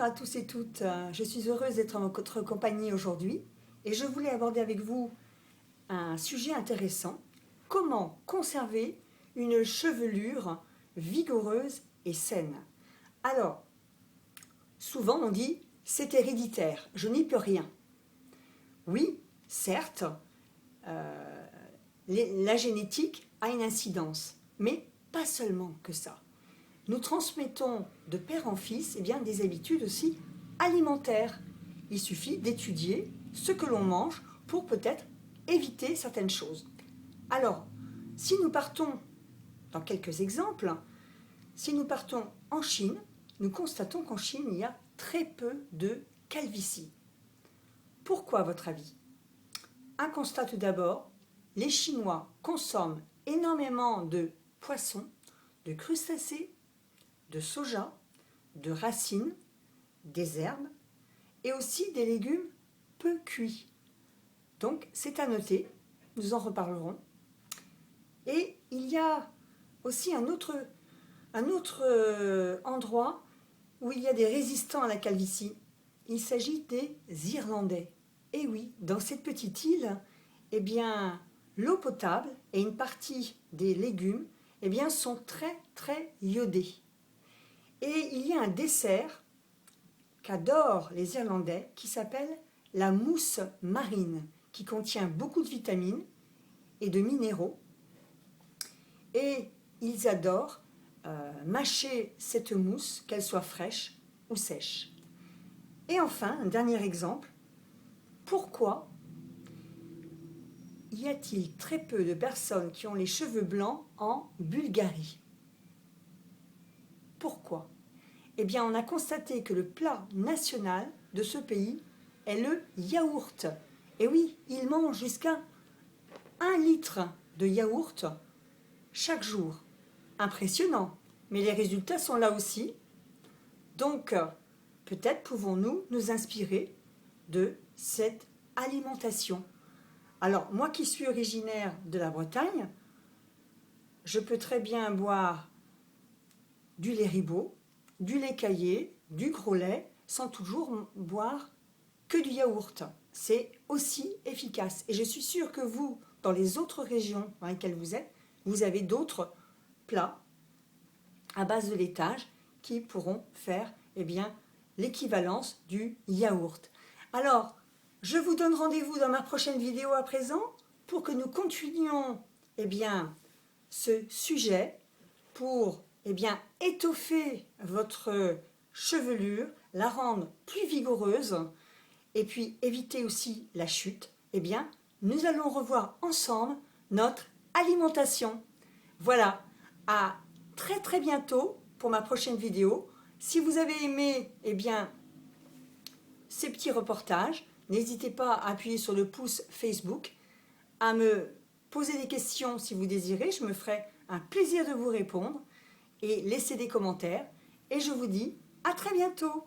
Bonjour à tous et toutes, je suis heureuse d'être en votre compagnie aujourd'hui et je voulais aborder avec vous un sujet intéressant. Comment conserver une chevelure vigoureuse et saine? Alors, souvent on dit c'est héréditaire, je n'y peux rien. Oui, certes, la génétique a une incidence, mais pas seulement que ça. Nous transmettons de père en fils des habitudes aussi alimentaires. Il suffit d'étudier ce que l'on mange pour peut-être éviter certaines choses. Alors, si nous partons dans quelques exemples, si nous partons en Chine, nous constatons qu'en Chine, il y a très peu de calvitie. Pourquoi, à votre avis? Un constat tout d'abord, les Chinois consomment énormément de poissons, de crustacés, de soja, de racines, des herbes et aussi des légumes peu cuits. Donc c'est à noter, nous en reparlerons. Et il y a aussi un autre endroit où il y a des résistants à la calvitie. Il s'agit des Irlandais. Et oui, dans cette petite île, l'eau potable et une partie des légumes sont très iodés. Et il y a un dessert qu'adorent les Irlandais qui s'appelle la mousse marine, qui contient beaucoup de vitamines et de minéraux. Et ils adorent mâcher cette mousse, qu'elle soit fraîche ou sèche. Et enfin, un dernier exemple, pourquoi y a-t-il très peu de personnes qui ont les cheveux blancs en Bulgarie? Pourquoi? On a constaté que le plat national de ce pays est le yaourt. Et oui, ils mangent jusqu'à 1 litre de yaourt chaque jour. Impressionnant, mais les résultats sont là aussi. Donc, peut-être pouvons-nous nous inspirer de cette alimentation. Alors, moi qui suis originaire de la Bretagne, je peux très bien boire du lait ribot, du lait caillé, du gros lait, sans toujours boire que du yaourt. C'est aussi efficace. Et je suis sûre que vous, dans les autres régions dans lesquelles vous êtes, vous avez d'autres plats à base de laitage qui pourront faire l'équivalence du yaourt. Alors, je vous donne rendez-vous dans ma prochaine vidéo à présent pour que nous continuions ce sujet pour étoffer votre chevelure, la rendre plus vigoureuse et puis éviter aussi la chute. Nous allons revoir ensemble notre alimentation. Voilà, à très bientôt pour ma prochaine vidéo. Si vous avez aimé ces petits reportages, n'hésitez pas à appuyer sur le pouce Facebook, à me poser des questions si vous désirez, je me ferai un plaisir de vous répondre et laisser des commentaires. Et je vous dis à très bientôt.